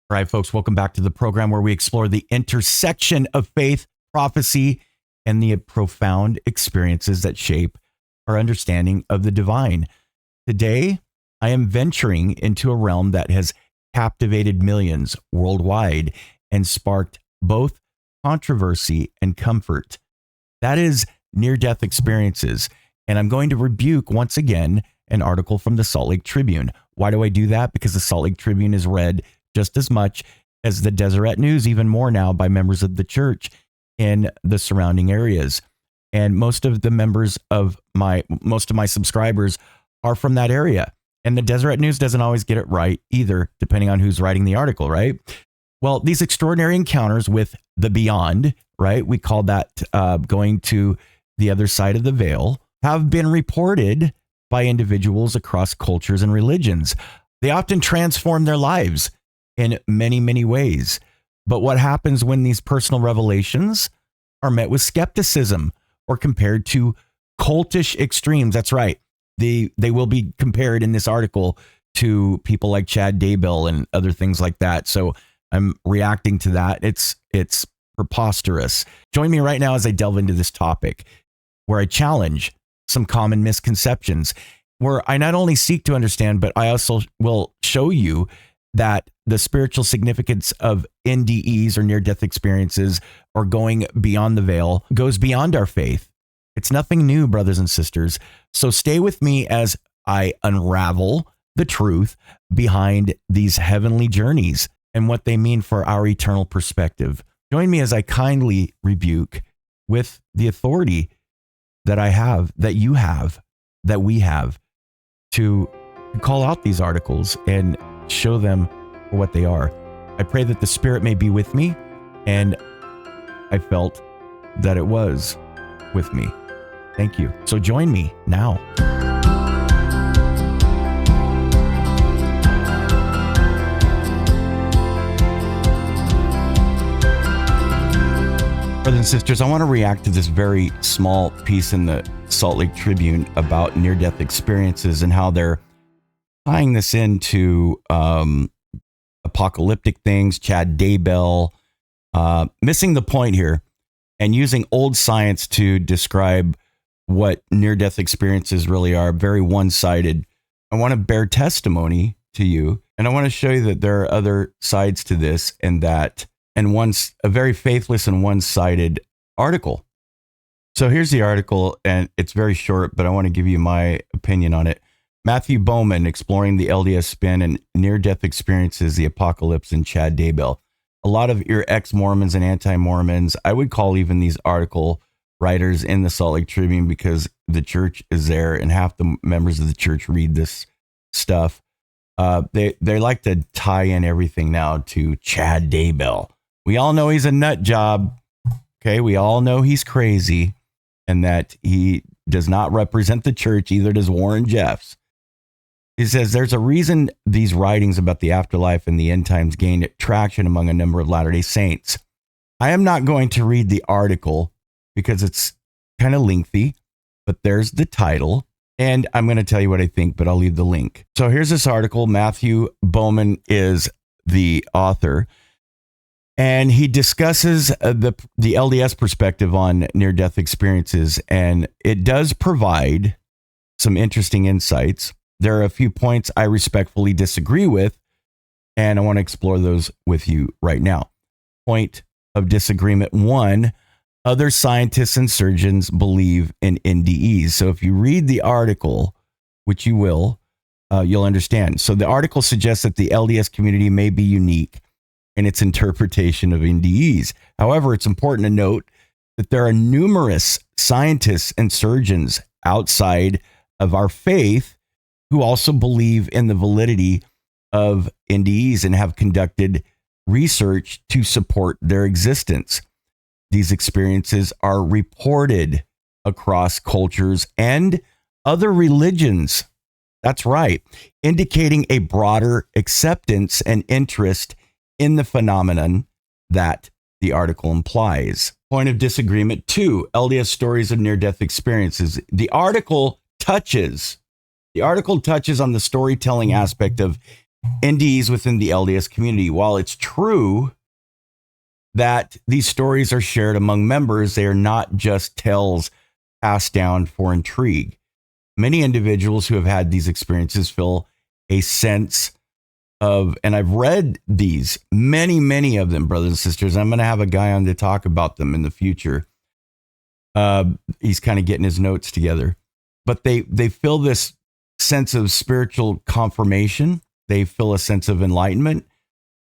All right, folks, welcome back to the program where we explore the intersection of faith, prophecy, and the profound experiences that shape our understanding of the divine. Today, I am venturing into a realm that has captivated millions worldwide and sparked both controversy and comfort. That is near-death experiences. And I'm going to rebuke once again an article from the Salt Lake Tribune. Why do I do that? Because the Salt Lake Tribune is read just as much as the Deseret News, even more now by members of the church in the surrounding areas. And most of my subscribers are from that area. And the Deseret News doesn't always get it right either, depending on who's writing the article, right? Well, these extraordinary encounters with the beyond, right? We call that going to the other side of the veil, have been reported by individuals across cultures and religions. They often transform their lives in many, many ways. But what happens when these personal revelations are met with skepticism or compared to cultish extremes? That's right. They will be compared in this article to people like Chad Daybell and other things like that. So I'm reacting to that. It's preposterous. Join me right now as I delve into this topic, where I challenge some common misconceptions, where I not only seek to understand, but I also will show you that the spiritual significance of NDEs or near-death experiences or going beyond the veil goes beyond our faith. It's nothing new, brothers and sisters. So stay with me as I unravel the truth behind these heavenly journeys and what they mean for our eternal perspective. Join me as I kindly rebuke with the authority that I have, that you have, that we have, to call out these articles and show them for what they are. I pray that the Spirit may be with me, and I felt that it was with me. Thank you. So join me now. Brothers and sisters, I want to react to this very small piece in the Salt Lake Tribune about near-death experiences and how they're tying this into apocalyptic things, Chad Daybell, missing the point here and using old science to describe what near-death experiences really are, very one-sided. I want to bear testimony to you, and I want to show you that there are other sides to this, and a very faithless and one-sided article. So here's the article, and it's very short, but I want to give you my opinion on it. Matthew Bowman, exploring the LDS spin and near-death experiences, the apocalypse, and Chad Daybell. A lot of your ex-Mormons and anti-Mormons, I would call even these article writers in the Salt Lake Tribune, because the church is there and half the members of the church read this stuff. They like to tie in everything now to Chad Daybell. We all know he's a nut job. Okay, we all know he's crazy and that he does not represent the church, either does Warren Jeffs. He says there's a reason these writings about the afterlife and the end times gained traction among a number of Latter-day Saints. I am not going to read the article because it's kind of lengthy, but there's the title, and I'm going to tell you what I think, but I'll leave the link. So here's this article. Matthew Bowman is the author, and he discusses the LDS perspective on near-death experiences, and it does provide some interesting insights. There are a few points I respectfully disagree with, and I want to explore those with you right now. Point of disagreement 1, other scientists and surgeons believe in NDEs. So if you read the article, which you will, you'll understand. So the article suggests that the LDS community may be unique in its interpretation of NDEs. However, it's important to note that there are numerous scientists and surgeons outside of our faith who also believe in the validity of NDEs and have conducted research to support their existence. These experiences are reported across cultures and other religions. That's right, indicating a broader acceptance and interest in the phenomenon that the article implies. Point of disagreement 2, LDS stories of near-death experiences. The article touches on the storytelling aspect of NDEs within the LDS community. While it's true that these stories are shared among members, they are not just tales passed down for intrigue. Many individuals who have had these experiences feel a sense of, and I've read these, many of them, brothers and sisters. I'm going to have a guy on to talk about them in the future. He's kind of getting his notes together, but they feel this sense of spiritual confirmation. They feel a sense of enlightenment,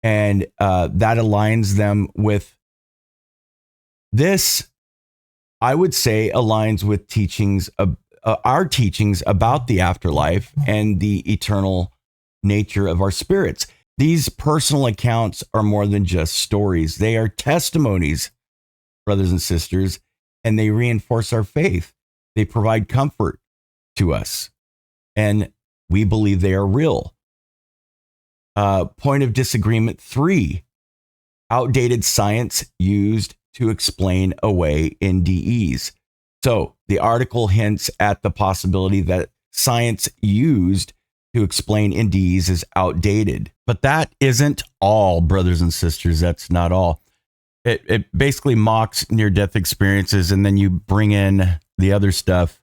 and that aligns them with this. I would say aligns with teachings of our teachings about the afterlife and the eternal nature of our spirits. These personal accounts are more than just stories. They are testimonies, brothers and sisters, and they reinforce our faith. They provide comfort to us, and we believe they are real. Point of disagreement 3, outdated science used to explain away NDEs. So the article hints at the possibility that science used to explain NDEs is outdated. But that isn't all, brothers and sisters. That's not all. It basically mocks near-death experiences, and then you bring in the other stuff.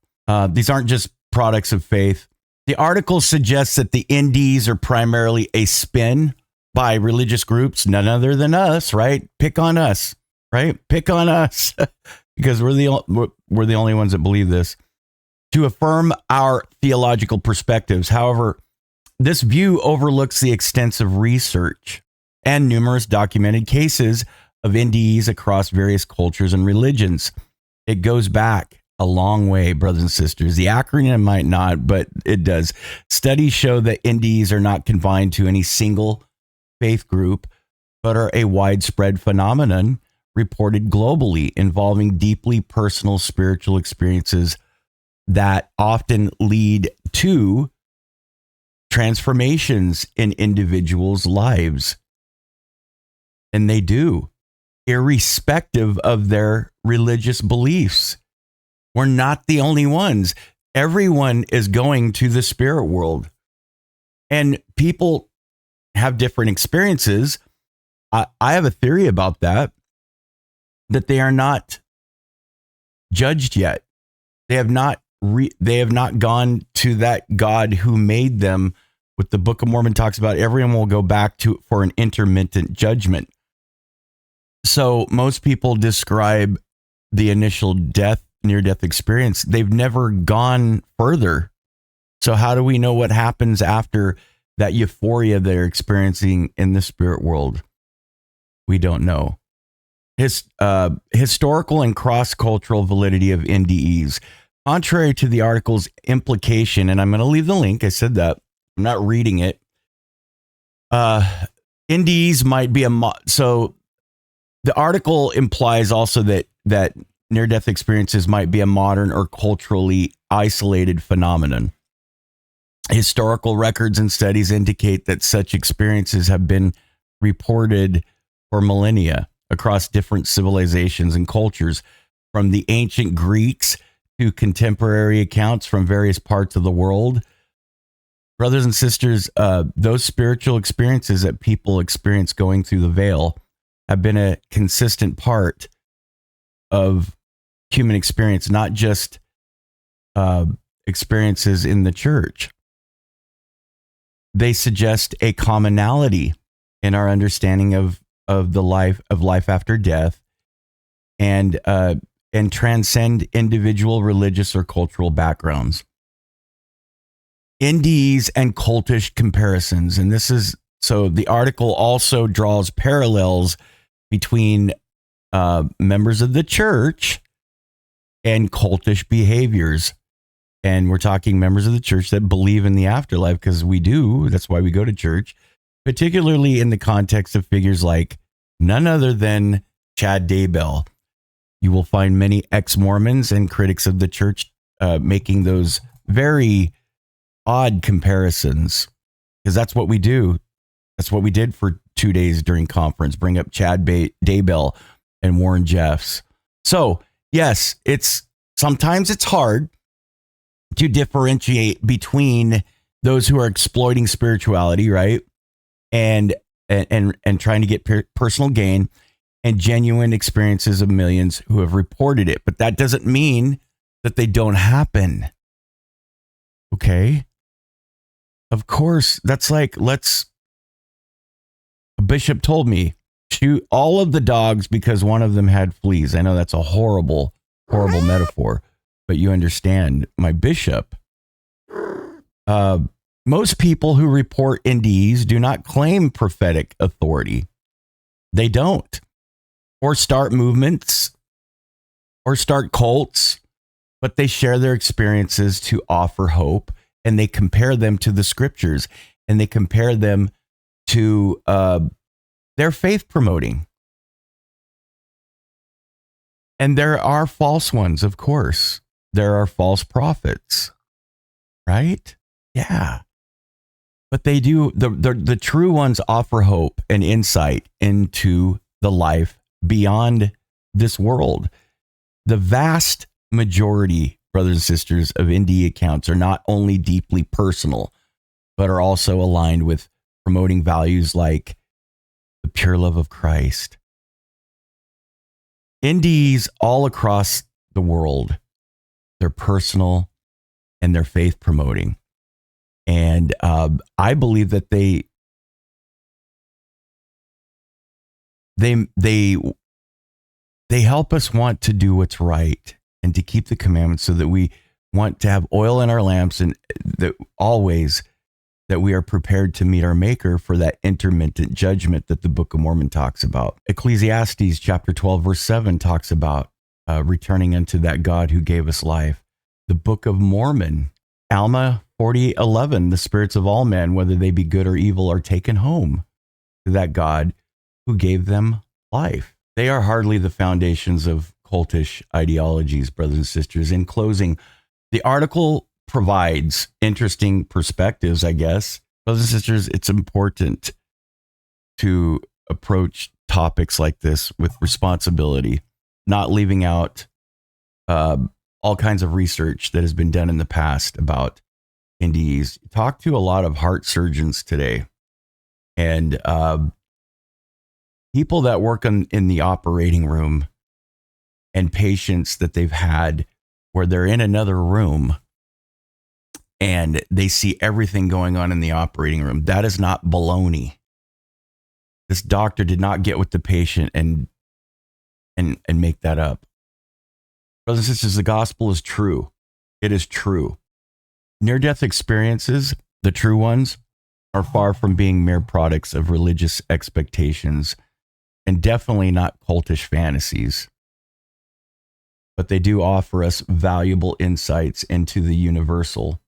These aren't just products of faith. The article suggests that the NDEs are primarily a spin by religious groups, none other than us, right? Pick on us, right? Pick on us, because we're the only ones that believe this, to affirm our theological perspectives. However, this view overlooks the extensive research and numerous documented cases of NDEs across various cultures and religions. It goes back a long way, brothers and sisters. The acronym might not, but it does. Studies show that NDEs are not confined to any single faith group, but are a widespread phenomenon reported globally, involving deeply personal spiritual experiences that often lead to transformations in individuals' lives. And they do, irrespective of their religious beliefs. We're not the only ones. Everyone is going to the spirit world. And people have different experiences. I have a theory about that they are not judged yet. They have not gone to that God who made them. What the Book of Mormon talks about, everyone will go back to for an intermittent judgment. So most people describe the initial near-death experience. They've never gone further. So how do we know what happens after that euphoria they're experiencing in the spirit world? We don't know. Historical and cross-cultural validity of NDEs. Contrary to the article's implication, and I'm going to leave the link. I said that. I'm not reading it. NDEs might be so the article implies also that near-death experiences might be a modern or culturally isolated phenomenon. Historical records and studies indicate that such experiences have been reported for millennia across different civilizations and cultures, from the ancient Greeks to contemporary accounts from various parts of the world. Brothers and sisters, those spiritual experiences that people experience going through the veil have been a consistent part of human experience, not just experiences in the church. They suggest a commonality in our understanding of life after death, and transcend individual religious or cultural backgrounds. NDEs and cultish comparisons, and this is so. The article also draws parallels between members of the church and cultish behaviors. And we're talking members of the church that believe in the afterlife, because we do. That's why we go to church, particularly in the context of figures like none other than Chad Daybell. You will find many ex-Mormons and critics of the church making those very odd comparisons, because that's what we do. That's what we did for 2 days during conference, bring up Chad Daybell and Warren Jeffs. So, yes, sometimes it's hard to differentiate between those who are exploiting spirituality, right? and trying to get personal gain and genuine experiences of millions who have reported it. But that doesn't mean that they don't happen. Okay? Of course, that's like, a bishop told me, shoot all of the dogs because one of them had fleas. I know that's a horrible, horrible metaphor, but you understand, my bishop. Most people who report NDEs do not claim prophetic authority. They don't. Or start movements or start cults, but they share their experiences to offer hope, and they compare them to the scriptures, and they compare them to their faith promoting. And there are false ones, of course. There are false prophets, right? Yeah. But they do, the true ones offer hope and insight into the life beyond this world. The vast majority, brothers and sisters, of NDE accounts are not only deeply personal, but are also aligned with promoting values like the pure love of Christ. NDEs all across the world, they're personal and they're faith promoting. And I believe that they help us want to do what's right and to keep the commandments, so that we want to have oil in our lamps, and that always that we are prepared to meet our Maker for that intermittent judgment that the Book of Mormon talks about. Ecclesiastes chapter 12, verse 7 talks about returning unto that God who gave us life. The Book of Mormon, Alma 48:11, the spirits of all men, whether they be good or evil, are taken home to that God who gave them life. They are hardly the foundations of cultish ideologies, brothers and sisters. In closing, the article provides interesting perspectives, I guess. Brothers and sisters, it's important to approach topics like this with responsibility, not leaving out all kinds of research that has been done in the past about NDEs. Talk to a lot of heart surgeons today, and people that work in the operating room, and patients that they've had where they're in another room and they see everything going on in the operating room. That is not baloney. This doctor did not get with the patient and make that up. Brothers and sisters, the gospel is true. It is true. Near-death experiences, the true ones, are far from being mere products of religious expectations, and definitely not cultish fantasies. But they do offer us valuable insights into the universal,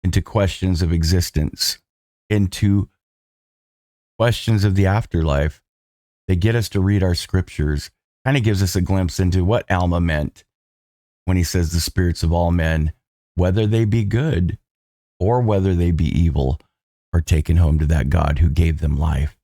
into questions of existence, into questions of the afterlife. They get us to read our scriptures. Kind of gives us a glimpse into what Alma meant when he says the spirits of all men, whether they be good or whether they be evil, are taken home to that God who gave them life.